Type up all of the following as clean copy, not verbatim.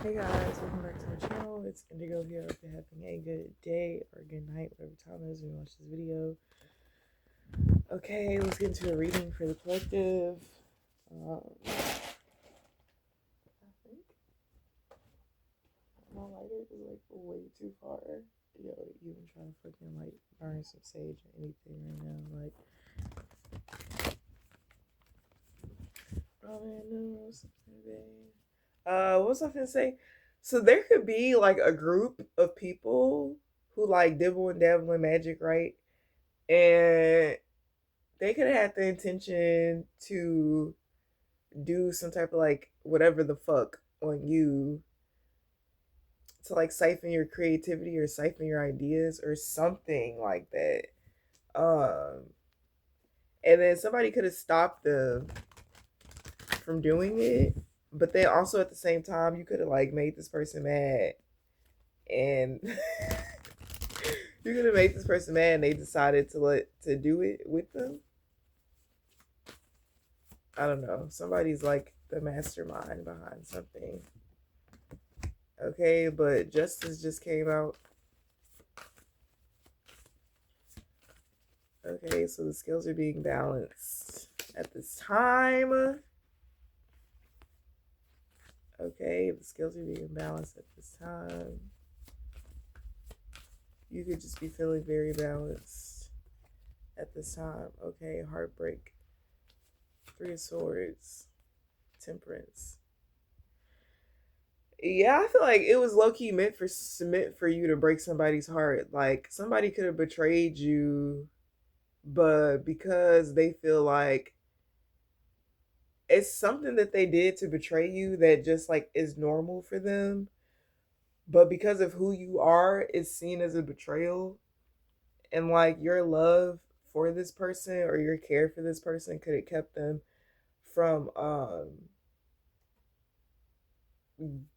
Hey guys, welcome back to my channel. It's Indigo here. Hope you're having a good day or good night, whatever time it is when you watch this video. Okay, let's get into a reading for the collective. I think my lighter is like way too far. Yo, even trying to fucking like burn some sage or anything right now. Like, oh man, no, something bad. What was I gonna say? So there could be like a group of people who like dibble and dabble in magic, right? And they could have had the intention to do some type of like whatever the fuck on you to like siphon your creativity or siphon your ideas or something like that. Um, and then somebody could have stopped them from doing it, but then also at the same time, you could have like made this person mad and you could have made this person mad and they decided to do it with them. I don't know. Somebody's like the mastermind behind something. Okay, but justice just came out. Okay, so the skills are being balanced at this time. Okay, the skills are being balanced at this time. You could just be feeling very balanced at this time. Okay, heartbreak. Three of Swords. Temperance. Yeah, I feel like it was low key meant for you to break somebody's heart. Like somebody could have betrayed you, but because they feel like it's something that they did to betray you that just like is normal for them, but because of who you are, it's seen as a betrayal. And like your love for this person or your care for this person could have kept them from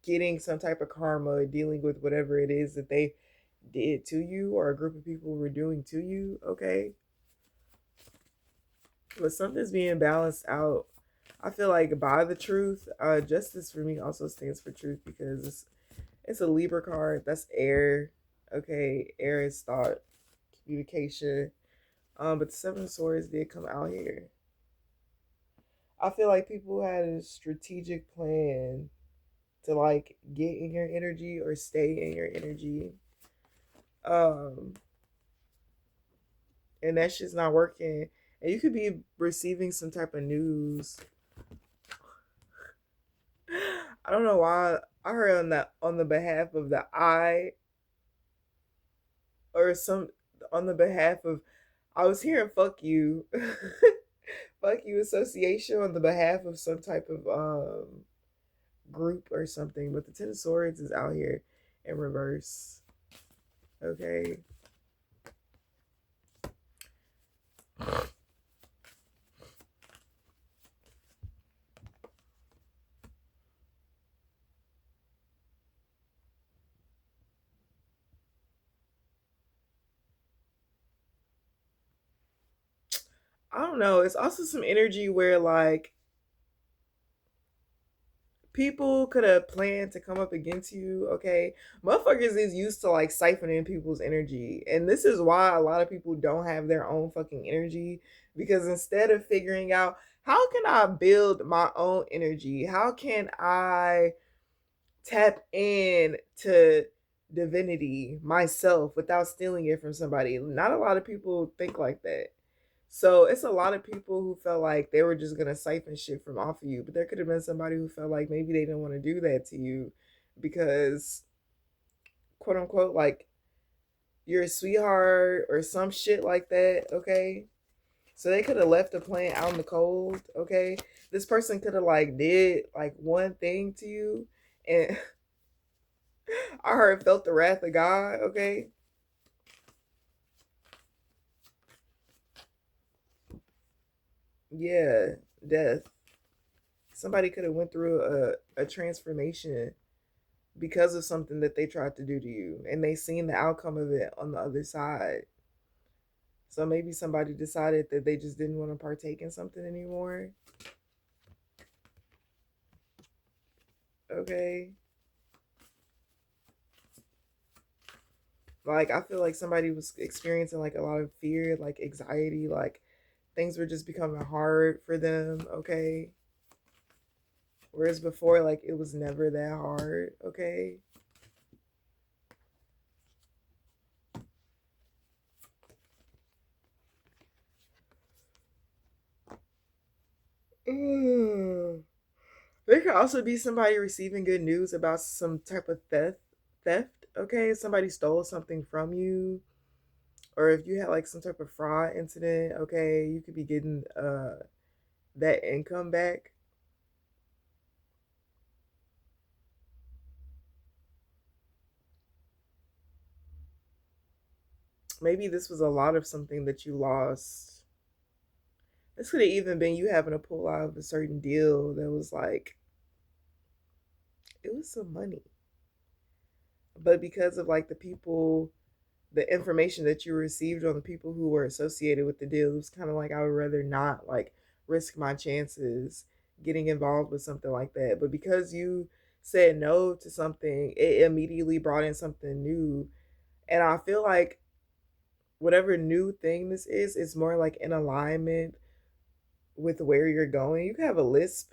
getting some type of karma, dealing with whatever it is that they did to you or a group of people were doing to you. Okay, but something's being balanced out. I feel like by the truth. Justice for me also stands for truth because it's a Libra card. That's air. Okay, air is thought, communication. But the Seven of Swords did come out here. I feel like people had a strategic plan to like get in your energy or stay in your energy. Um, and that's just not working. And you could be receiving some type of news. I don't know why I heard on the behalf of the I or some on the behalf of I was hearing fuck you. Fuck you association on the behalf of some type of group or something, but the Ten of Swords is out here in reverse. Okay. I don't know. It's also some energy where like people could have planned to come up against you. Okay, motherfuckers is used to like siphoning people's energy, and this is why a lot of people don't have their own fucking energy, because instead of figuring out how can I build my own energy, how can I tap in to divinity myself without stealing it from somebody, not a lot of people think like that. So it's a lot of people who felt like they were just gonna siphon shit from off of you, but there could have been somebody who felt like maybe they didn't want to do that to you because, quote unquote, like you're a sweetheart or some shit like that. Okay, so they could have left the plane out in the cold. Okay, this person could have like did like one thing to you, and I heard felt the wrath of God. Okay, yeah, death. Somebody could have went through a transformation because of something that they tried to do to you and they seen the outcome of it on the other side. So maybe somebody decided that they just didn't want to partake in something anymore. Okay. Like I feel like somebody was experiencing like a lot of fear, like anxiety, like things were just becoming hard for them, okay? Whereas before, like it was never that hard, okay? Mm. There could also be somebody receiving good news about some type of theft, okay? Somebody stole something from you, or if you had like some type of fraud incident, okay, you could be getting that income back. Maybe this was a lot of something that you lost. This could have even been you having to pull out of a certain deal that was like it was some money. But because of like the people, the information that you received on the people who were associated with the deal, it was kind of like I would rather not like risk my chances getting involved with something like that. But because you said no to something, it immediately brought in something new. And I feel like whatever new thing this is more like in alignment with where you're going. You can have a lisp.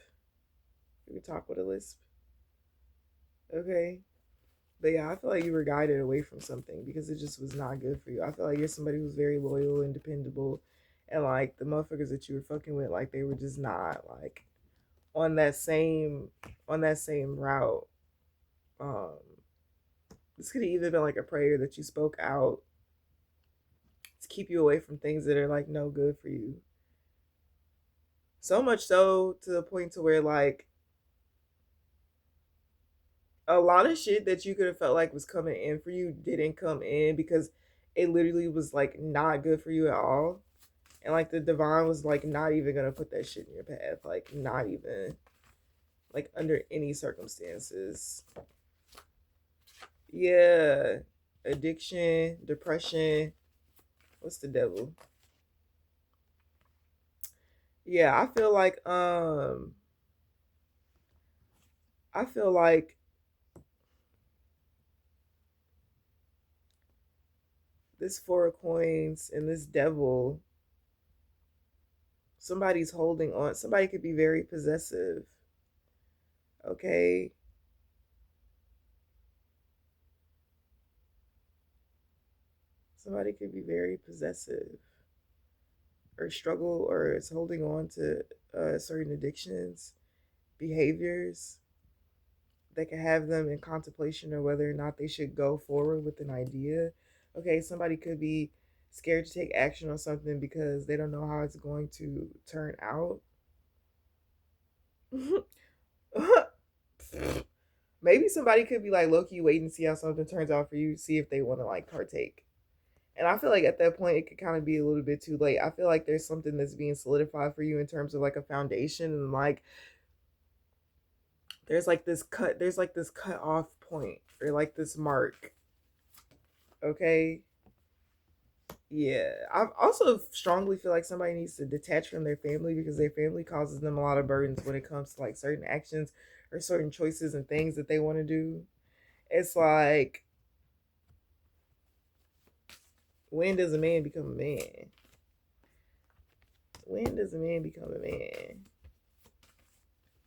You can talk with a lisp. Okay. But yeah, I feel like you were guided away from something because it just was not good for you. I feel like you're somebody who's very loyal and dependable. And like the motherfuckers that you were fucking with, like they were just not like on that same route. Um this could have either been like a prayer that you spoke out to keep you away from things that are like no good for you. So much so to the point to where like a lot of shit that you could have felt like was coming in for you didn't come in because it literally was like not good for you at all. And like the divine was like not even gonna put that shit in your path. Like not even like under any circumstances. Yeah. Addiction, depression. What's the devil? Yeah, I feel like this four of coins and this devil, somebody's holding on. Somebody could be very possessive. Okay. Somebody could be very possessive or struggle or is holding on to certain addictions, behaviors that can have them in contemplation of whether or not they should go forward with an idea. Okay, somebody could be scared to take action on something because they don't know how it's going to turn out. Maybe somebody could be like low-key waiting to see how something turns out for you, see if they want to like partake. And I feel like at that point it could kind of be a little bit too late. I feel like there's something that's being solidified for you in terms of like a foundation and like there's like this cut off point or like this mark. Okay. Yeah. I also strongly feel like somebody needs to detach from their family because their family causes them a lot of burdens when it comes to like certain actions or certain choices and things that they want to do. It's like, when does a man become a man? When does a man become a man?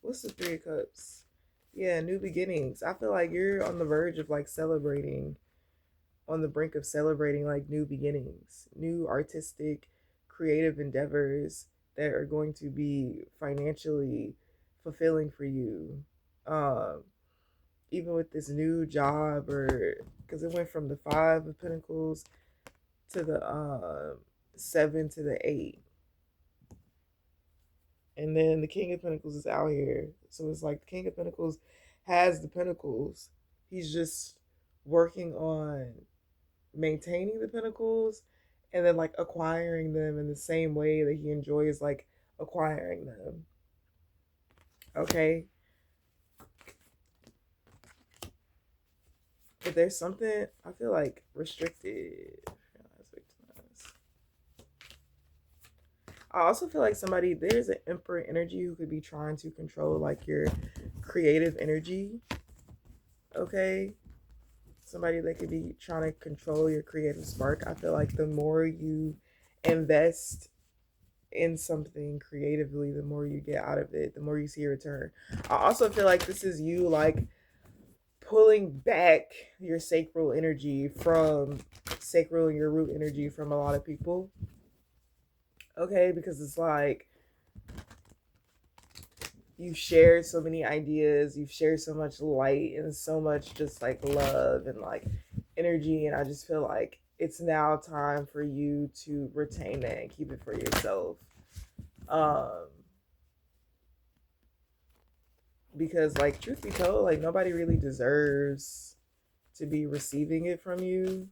What's the Three of Cups? Yeah, new beginnings. I feel like you're on the verge of like celebrating, on the brink of celebrating like new beginnings, new artistic, creative endeavors that are going to be financially fulfilling for you. Um, Even with this new job, or because it went from the Five of Pentacles to the seven to the eight. And then the King of Pentacles is out here. So it's like the King of Pentacles has the Pentacles. He's just working on maintaining the Pentacles and then like acquiring them in the same way that he enjoys like acquiring them. Okay. But there's something I feel like restricted. I also feel like there's an emperor energy who could be trying to control like your creative energy. Okay. somebody that could be trying to control your creative spark. I feel like the more you invest in something creatively, the more you get out of it, the more you see a return. I also feel like this is you like pulling back your sacral energy from sacral and your root energy from a lot of people. Okay, because it's like you've shared so many ideas, you've shared so much light and so much just like love and like energy, and I just feel like it's now time for you to retain that and keep it for yourself. Um because like truth be told, like nobody really deserves to be receiving it from you.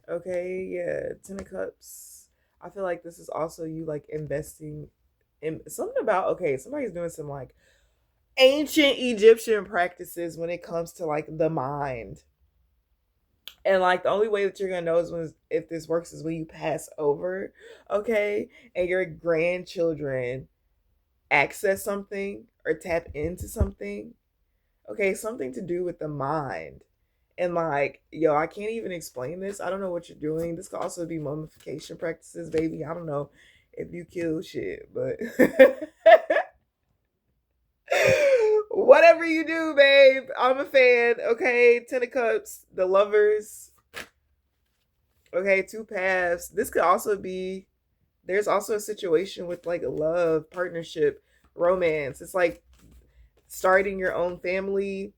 Okay, yeah, 10 of Cups. I feel like this is also you like investing in something about, okay, somebody's doing some like ancient Egyptian practices when it comes to like the mind. And like the only way that you're gonna know is when, if this works, is when you pass over, okay, and your grandchildren access something or tap into something, okay, something to do with the mind. And like, yo, I can't even explain this. I don't know what you're doing. This could also be mummification practices, baby. I don't know if you kill shit, but whatever you do, babe, I'm a fan. Okay, 10 of Cups, the lovers. Okay, two paths. This could also be. There's also a situation with like love, partnership, romance. It's like starting your own family,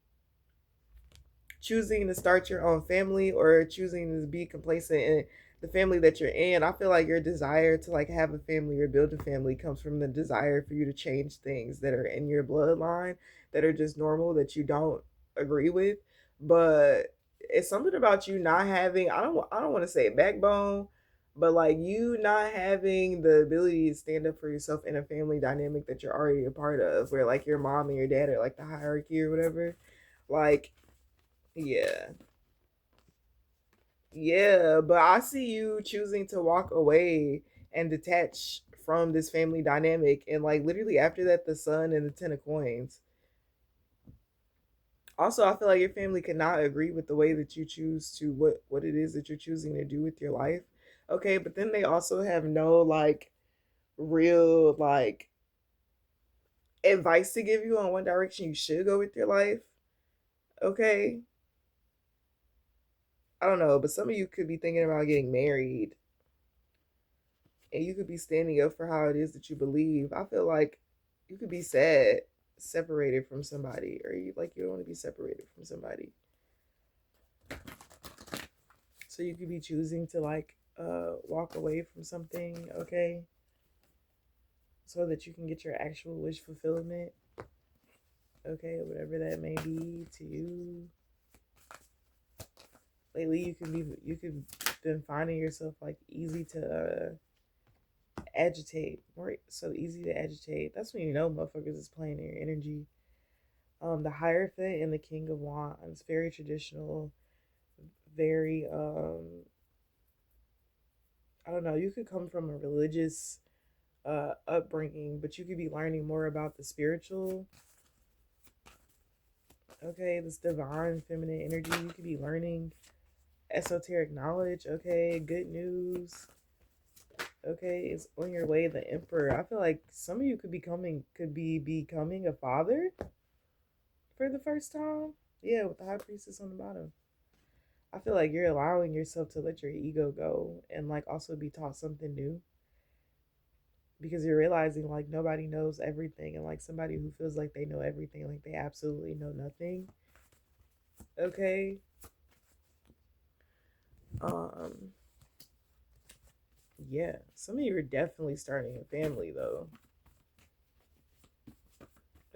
choosing to start your own family, or choosing to be complacent in the family that you're in. I feel like your desire to like have a family or build a family comes from the desire for you to change things that are in your bloodline that are just normal that you don't agree with. But it's something about you not having, I don't want to say backbone, but like you not having the ability to stand up for yourself in a family dynamic that you're already a part of, where like your mom and your dad are like the hierarchy or whatever. Like, yeah. Yeah, but I see you choosing to walk away and detach from this family dynamic. And like literally after that, the sun and the 10 of Coins. Also, I feel like your family cannot agree with the way that you choose to what it is that you're choosing to do with your life. Okay, but then they also have no like real like advice to give you on what direction you should go with your life. Okay. I don't know, but some of you could be thinking about getting married, and you could be standing up for how it is that you believe. I feel like you could be sad, separated from somebody, or you like you don't want to be separated from somebody. So you could be choosing to like walk away from something, okay? So that you can get your actual wish fulfillment. Okay, whatever that may be to you. Lately you could been finding yourself like easy to agitate, or so easy to agitate. That's when you know motherfuckers is playing in your energy. The Hierophant and the King of Wands, very traditional, very I don't know, you could come from a religious upbringing, but you could be learning more about the spiritual. Okay, this divine feminine energy, you could be learning esoteric knowledge. Okay, good news. Okay, it's on your way, the Emperor. I feel like some of you could be becoming a father for the first time. Yeah, with the High Priestess on the bottom. I feel like you're allowing yourself to let your ego go and like also be taught something new, because you're realizing like nobody knows everything, and like somebody who feels like they know everything, like they absolutely know nothing. Okay. Um yeah, some of you are definitely starting a family though.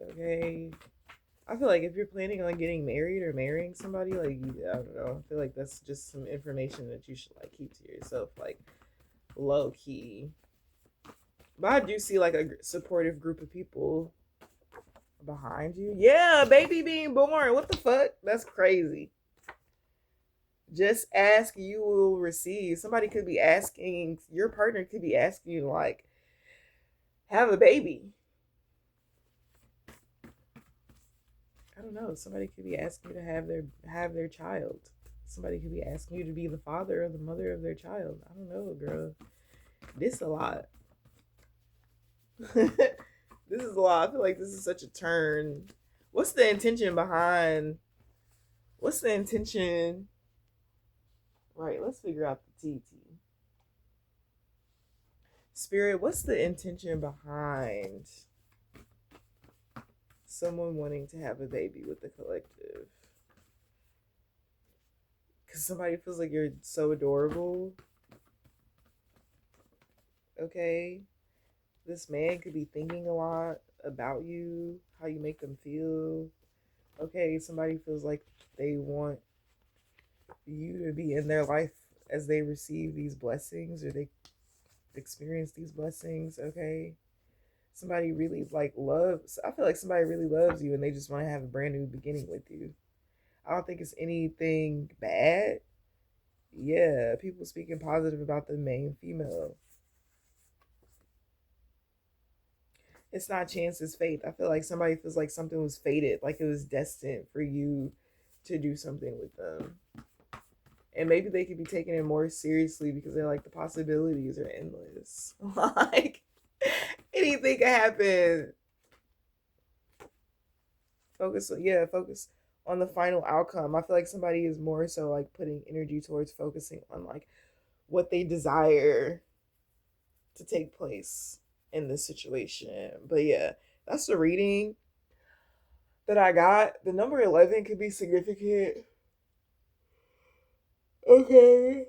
Okay. I feel like if you're planning on getting married or marrying somebody, like I don't know, I feel like that's just some information that you should like keep to yourself, like low key. But I do see like a supportive group of people behind you. Yeah, baby being born. What the fuck? That's crazy. Just ask, you will receive. Somebody could be asking, your partner could be asking you to like have a baby. I don't know. Somebody could be asking you to have their child. Somebody could be asking you to be the father or the mother of their child. I don't know, girl. This a lot. This is a lot. I feel like this is such a turn. What's the intention behind? What's the intention? Right. Let's figure out the TT. Spirit. What's the intention behind someone wanting to have a baby with the collective? Because somebody feels like you're so adorable. Okay. This man could be thinking a lot about you, how you make them feel. Okay. Somebody feels like they want you to be in their life as they receive these blessings or they experience these blessings. Okay. Somebody really like loves, I feel like somebody really loves you and they just want to have a brand new beginning with you. I don't think it's anything bad. Yeah, people speaking positive about the main female. It's not chance, it's fate. I feel like somebody feels like something was fated, like it was destined for you to do something with them. And maybe they could be taking it more seriously because they're like the possibilities are endless. Like anything could happen. Focus on the final outcome. I feel like somebody is more so like putting energy towards focusing on like what they desire to take place in this situation. But yeah, that's the reading that I got. The number 11 could be significant. Okay.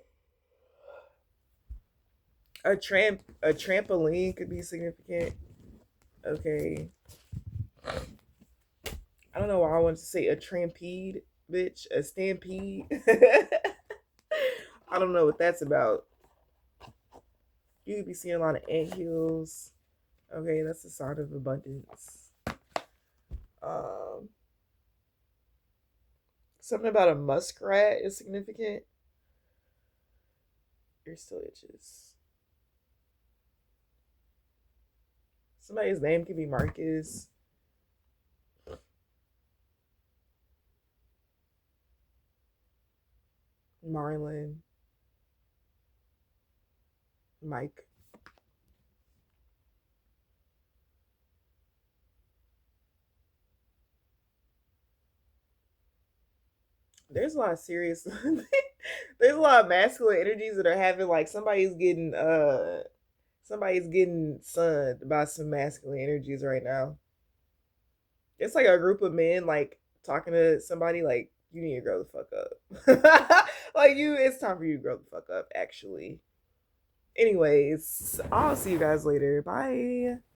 A trampoline could be significant. Okay. I don't know why I wanted to say a trampede, bitch. A stampede. I don't know what that's about. You could be seeing a lot of ant hills. Okay, that's the sign of abundance. Um, Something about a muskrat is significant. Your still itches. Somebody's name could be Marcus. Marlon. Mike. There's a lot of serious there's a lot of masculine energies that are having like somebody's getting sunned by some masculine energies right now. It's like a group of men like talking to somebody like you need to grow the fuck up. Like it's time for you to grow the fuck up actually. Anyways, I'll see you guys later. Bye.